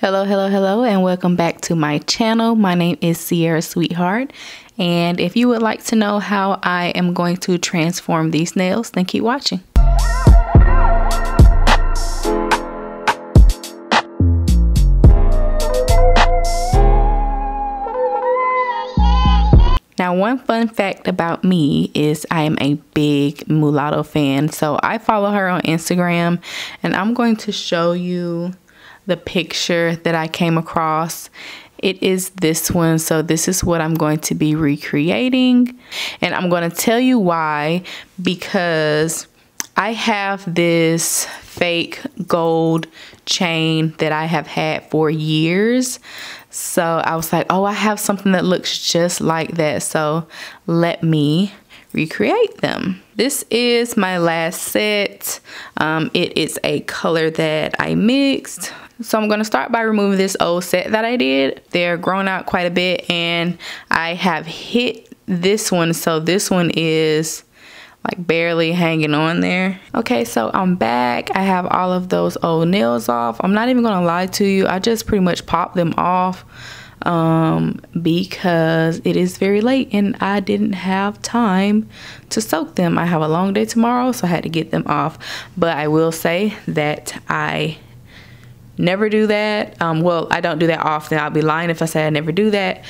Hello, and welcome back to my channel. My name is Sierra Sweetheart, and if you would like to know how I am going to transform these nails, then keep watching. Now, one fun fact about me is I am a big Mulatto fan, so I follow her on Instagram, and I'm going to show you the picture that I came across. It is this one, so this is what I'm going to be recreating, and I'm going to tell you why. Because I have this fake gold chain that I have had for years, so I was like, oh, I have something that looks just like that, so let me recreate them. This is my last set. It is a color that I mixed. So I'm going to start by removing this old set that I did. They're grown out quite a bit, and I have hit this one, so this one is like barely hanging on there. Okay, so I'm back. I have all of those old nails off. I'm not even going to lie to you, I just pretty much popped them off because it is very late and I didn't have time to soak them. I have a long day tomorrow, so I had to get them off. But I will say that I never do that. Well, I don't do that often. I'll be lying if I say I never do that.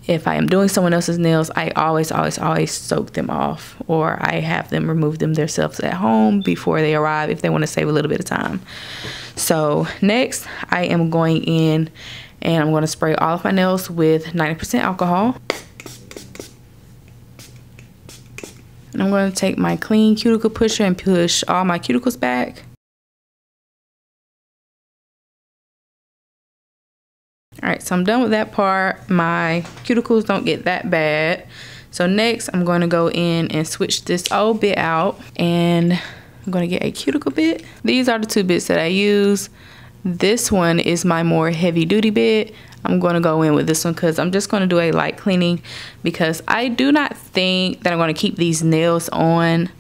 If I am doing someone else's nails, I always soak them off, or I have them remove them themselves at home before they arrive if they want to save a little bit of time. So next, I am going in and I'm going to spray all of my nails with 90% alcohol. And I'm going to take my clean cuticle pusher and push all my cuticles back. Alright, so I'm done with that part. My cuticles don't get that bad. So next, I'm going to go in and switch this old bit out, and I'm going to get a cuticle bit. These are the two bits that I use. This one is my more heavy duty bit. I'm going to go in with this one because I'm just going to do a light cleaning, because I do not think that I'm going to keep these nails on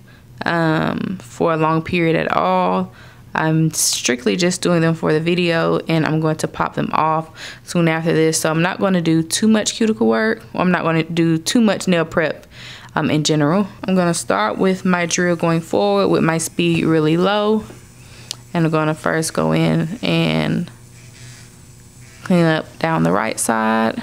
for a long period at all. I'm strictly just doing them for the video, and I'm going to pop them off soon after this. So I'm not going to do too much cuticle work, or I'm not going to do too much nail prep in general. I'm going to start with my drill going forward with my speed really low. And I'm going to first go in and clean up down the right side.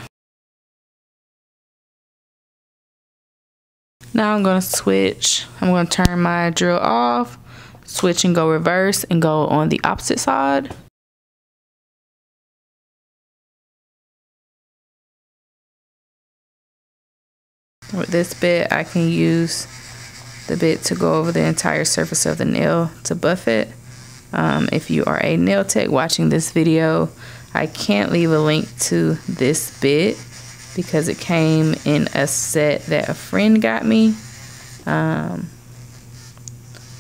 Now I'm going to switch. I'm going to turn my drill off, switch and go reverse and go on the opposite side. With this bit, I can use the bit to go over the entire surface of the nail to buff it. If you are a nail tech watching this video, I can't leave a link to this bit because it came in a set that a friend got me.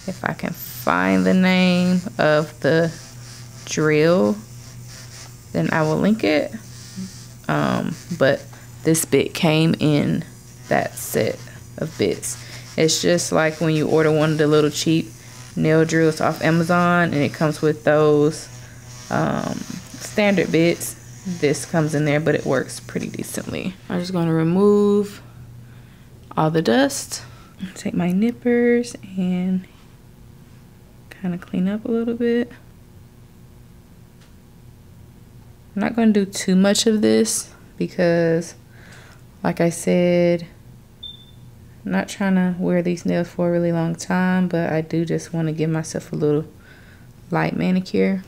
If I can find the name of the drill, then I will link it. But this bit came in that set of bits. It's just like when you order one of the little cheap nail drills off Amazon, and it comes with those standard bits. This comes in there, but it works pretty decently. I'm just going to remove all the dust, take my nippers and kind of clean up a little bit. I'm not going to do too much of this because, like I said, I'm not trying to wear these nails for a really long time, but I do just want to give myself a little light manicure.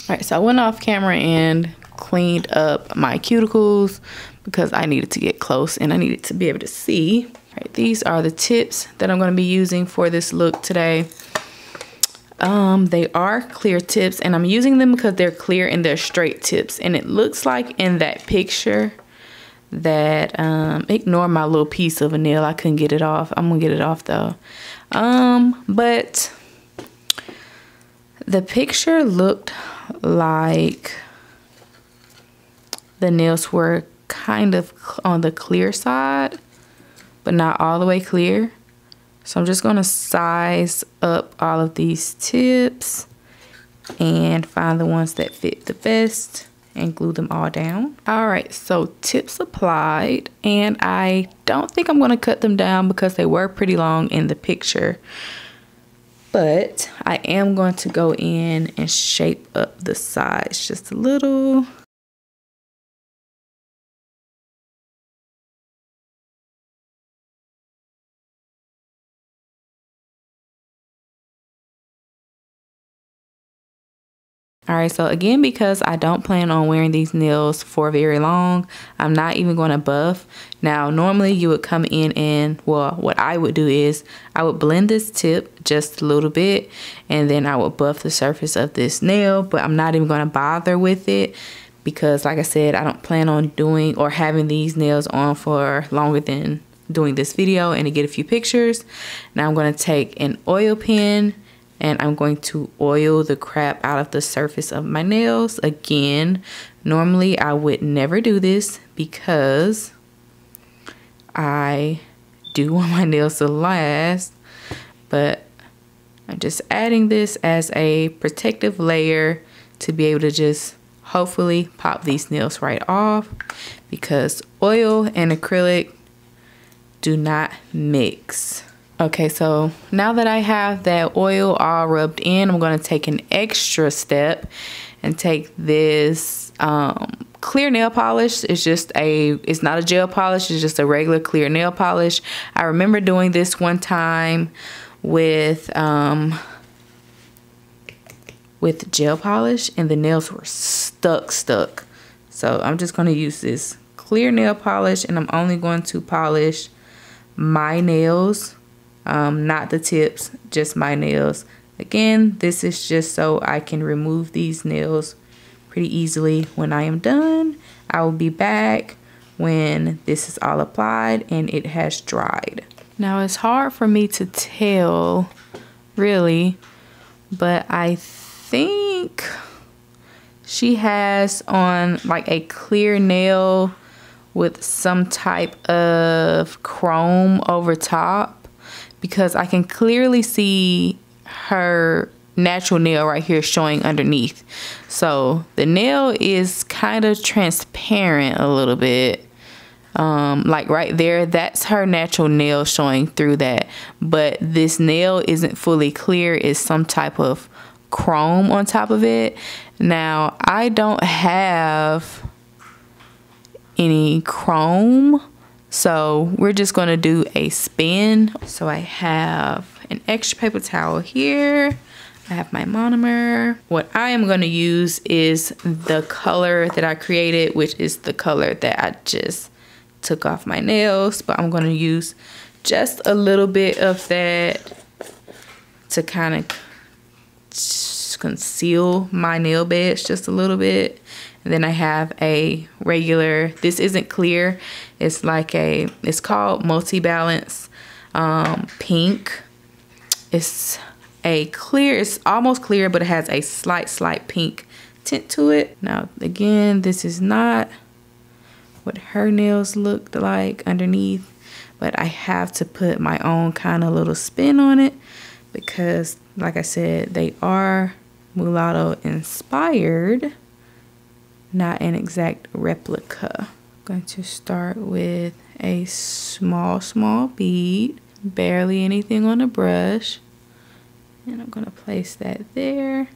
Alright, so I went off camera and cleaned up my cuticles because I needed to get close and I needed to be able to see. Alright, these are the tips that I'm going to be using for this look today. They are clear tips, and I'm using them because they're clear and they're straight tips. And it looks like in that picture that, ignore my little piece of a nail. I couldn't get it off. I'm gonna get it off though. But the picture looked like the nails were kind of on the clear side, but not all the way clear. So I'm just gonna size up all of these tips and find the ones that fit the best and glue them all down. All right, so tips applied, and I don't think I'm going to cut them down because they were pretty long in the picture, but I am going to go in and shape up the sides just a little. All right, so again, because I don't plan on wearing these nails for very long, I'm not even going to buff. Now, normally you would come in and, well, what I would do is I would blend this tip just a little bit, and then I would buff the surface of this nail, but I'm not even going to bother with it because, like I said, I don't plan on doing or having these nails on for longer than doing this video and to get a few pictures. Now I'm going to take an oil pen and I'm going to oil the crap out of the surface of my nails. Again, normally I would never do this because I do want my nails to last, but I'm just adding this as a protective layer to be able to just hopefully pop these nails right off, because oil and acrylic do not mix. Okay, so now that I have that oil all rubbed in, I'm going to take an extra step and take this clear nail polish. It's not a gel polish, it's just a regular clear nail polish. I remember doing this one time with gel polish and the nails were stuck. So I'm just going to use this clear nail polish, and I'm only going to polish my nails. Not the tips, just my nails. Again, this is just so I can remove these nails pretty easily when I am done. I will be back when this is all applied and it has dried. Now it's hard for me to tell really, but I think she has on like a clear nail with some type of chrome over top, because I can clearly see her natural nail right here showing underneath. So the nail is kind of transparent a little bit. Like right there, that's her natural nail showing through that. But this nail isn't fully clear. It's some type of chrome on top of it. Now, I don't have any chrome, so we're just going to do a spin. So I have an extra paper towel here. I have my monomer. What I am going to use is the color that I created, which is the color that I just took off my nails. But I'm going to use just a little bit of that to kind of conceal my nail beds just a little bit. And then I have a regular, this isn't clear, it's like it's called Multi-Balance pink. It's almost clear, but it has a slight pink tint to it. Now again, this is not what her nails looked like underneath, but I have to put my own kind of little spin on it because, like I said, they are Mulatto inspired, not an exact replica. I'm going to start with a small bead, barely anything on the brush, and I'm going to place that there,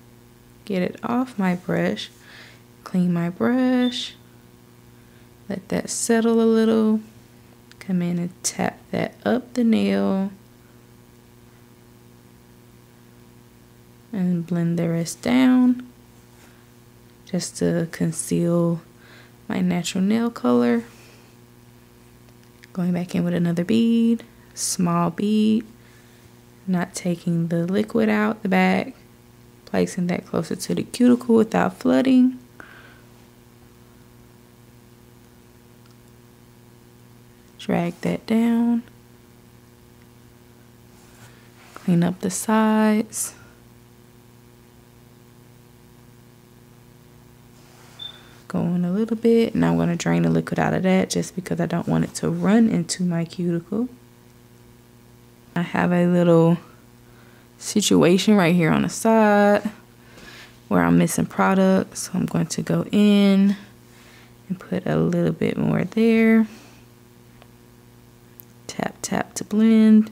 get it off my brush, clean my brush, let that settle a little, come in and tap that up the nail, and blend the rest down just to conceal my natural nail color. Going back in with another bead, small bead, not taking the liquid out the back, placing that closer to the cuticle without flooding. Drag that down, clean up the sides. Go in a little bit. Now I'm going to drain the liquid out of that just because I don't want it to run into my cuticle. I have a little situation right here on the side where I'm missing product. So I'm going to go in and put a little bit more there. Tap, tap to blend.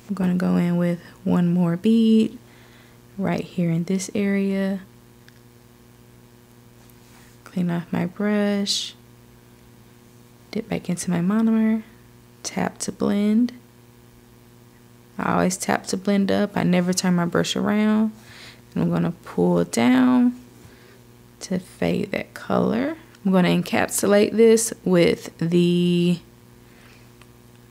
I'm going to go in with one more bead right here in this area. Clean off my brush. Dip back into my monomer. Tap to blend. I always tap to blend up. I never turn my brush around. And I'm going to pull down to fade that color. I'm going to encapsulate this with the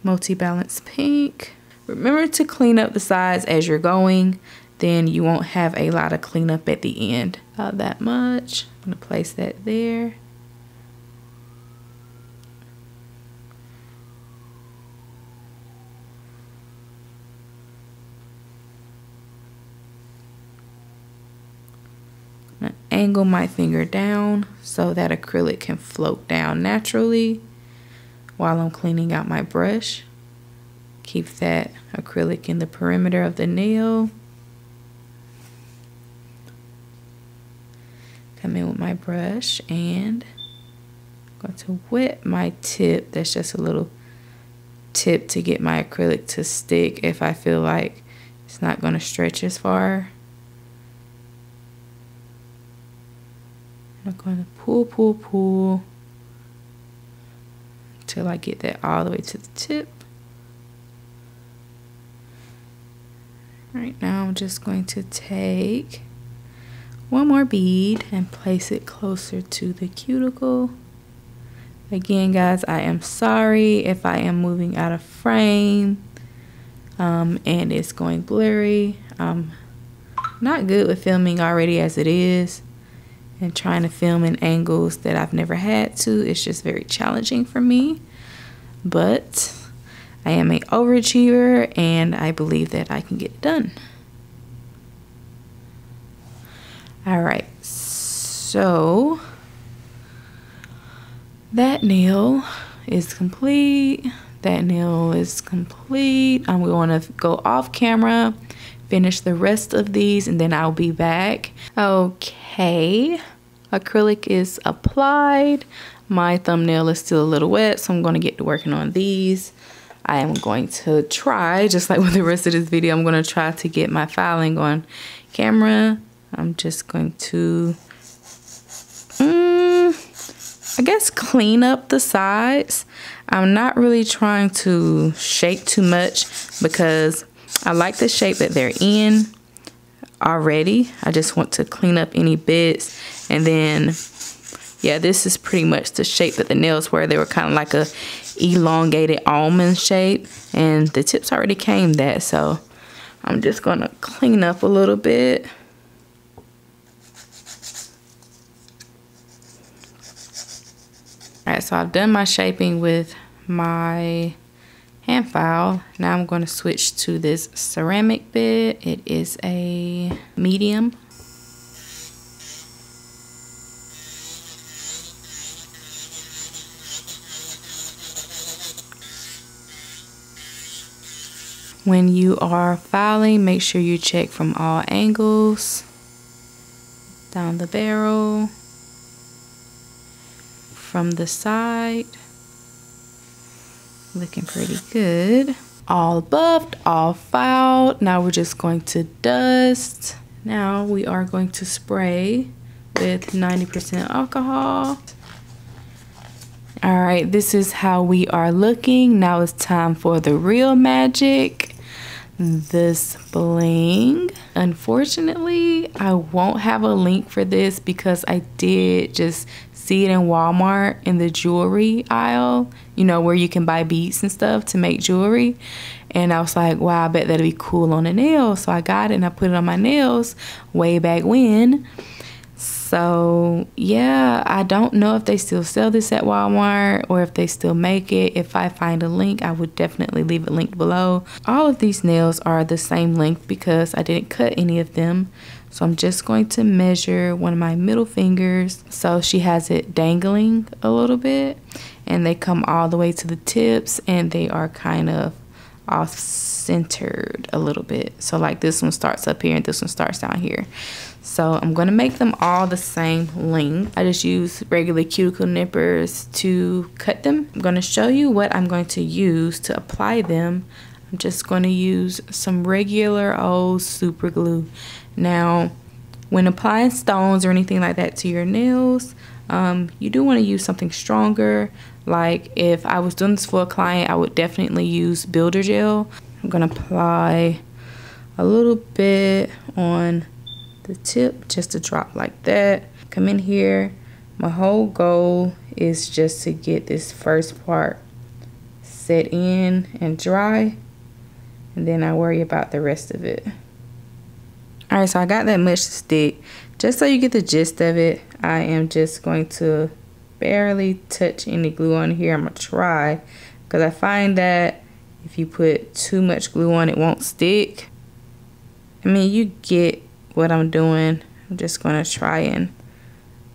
Multi-Balance Pink. Remember to clean up the sides as you're going, then you won't have a lot of cleanup at the end. About that much. I'm going to place that there. I'm going to angle my finger down so that acrylic can float down naturally while I'm cleaning out my brush. Keep that acrylic in the perimeter of the nail. Come in with my brush and I'm going to wet my tip. That's just a little tip to get my acrylic to stick if I feel like it's not going to stretch as far. I'm going to pull, pull, pull until I get that all the way to the tip. Right now I'm just going to take one more bead and place it closer to the cuticle. Again, guys, I am sorry if I am moving out of frame and it's going blurry. I'm not good with filming already as it is, and trying to film in angles that I've never had to. It's just very challenging for me, but I am an overachiever and I believe that I can get it done. Alright, so that nail is complete. That nail is complete. I'm going to go off camera, finish the rest of these, and then I'll be back. Okay, acrylic is applied. My thumbnail is still a little wet, so I'm going to get to working on these. I am going to try, just like with the rest of this video, I'm going to try to get my filing on camera. I'm just going to, I guess, clean up the sides. I'm not really trying to shape too much because I like the shape that they're in already. I just want to clean up any bits. And then, yeah, this is pretty much the shape that the nails were. They were kind of like a elongated almond shape, and the tips already came that, so I'm just gonna clean up a little bit. Alright, so I've done my shaping with my hand file. Now I'm going to switch to this ceramic bit. It is a medium. When you are filing, make sure you check from all angles, down the barrel, from the side. Looking pretty good. All buffed, all filed. Now we're just going to dust. Now we are going to spray with 90% alcohol. All right, this is how we are looking. Now it's time for the real magic. This bling. Unfortunately, I won't have a link for this because I did just see it in Walmart in the jewelry aisle, you know, where you can buy beads and stuff to make jewelry. And I was like, wow, I bet that'd be cool on a nail. So I got it and I put it on my nails way back when. So yeah, I don't know if they still sell this at Walmart or if they still make it. If I find a link, I would definitely leave it linked below. All of these nails are the same length because I didn't cut any of them. So I'm just going to measure one of my middle fingers. So she has it dangling a little bit, and they come all the way to the tips, and they are kind of off centered a little bit. So like this one starts up here and this one starts down here. So I'm going to make them all the same length. I just use regular cuticle nippers to cut them. I'm going to show you what I'm going to use to apply them. I'm just going to use some regular old super glue. Now, when applying stones or anything like that to your nails, you do want to use something stronger. Like if I was doing this for a client, I would definitely use builder gel. I'm going to apply a little bit on the tip, just a drop like that. Come in here. My whole goal is just to get this first part set in and dry, and then I worry about the rest of it. All right, so I got that much to stick. Just so you get the gist of it, I am just going to barely touch any glue on here. I'm gonna try, because I find that if you put too much glue on, it won't stick. I mean, you get what I'm doing. I'm just gonna try and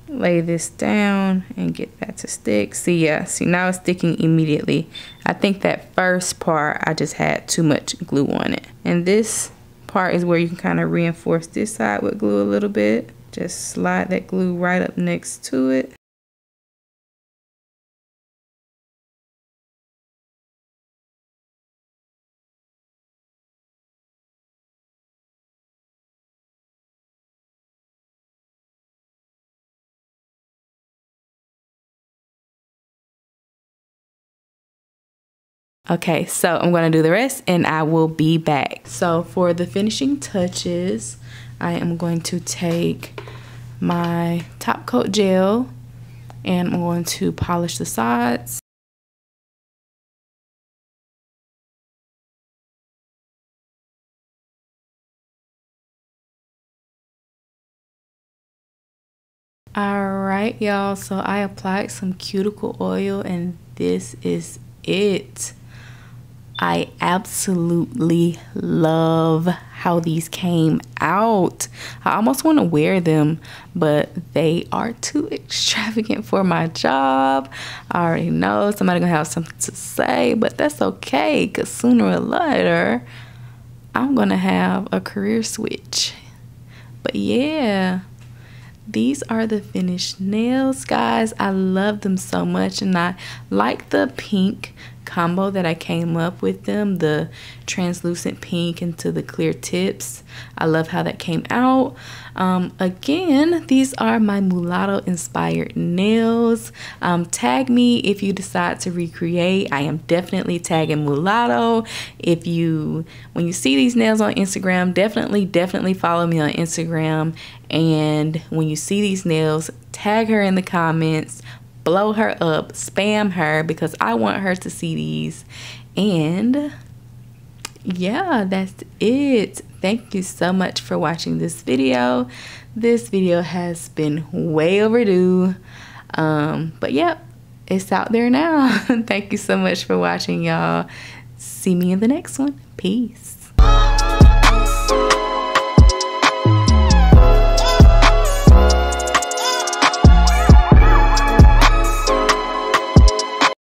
lay this down and get that to stick. See, yeah, see, now it's sticking immediately. I think that first part I just had too much glue on it, and this part is where you can kind of reinforce this side with glue a little bit. Just slide that glue right up next to it. Okay, so I'm gonna do the rest and I will be back. So for the finishing touches, I am going to take my top coat gel and I'm going to polish the sides. Alright y'all, so I applied some cuticle oil and this is it. I absolutely love how these came out. I almost want to wear them, but they are too extravagant for my job. I already know somebody's gonna have something to say, but that's okay, because sooner or later, I'm gonna have a career switch. But yeah, these are the finished nails, guys. I love them so much, and I like the pink combo that I came up with them, the translucent pink into the clear tips. I love how that came out. Again, these are my mulatto inspired nails. Tag me if you decide to recreate. I am definitely tagging mulatto. When you see these nails on Instagram, definitely follow me on Instagram. And when you see these nails, tag her in the comments, blow her up, spam her, because I want her to see these. And yeah, that's it. Thank you so much for watching this video. This video has been way overdue, but yep, it's out there now. Thank you so much for watching, y'all. See me in the next one. Peace.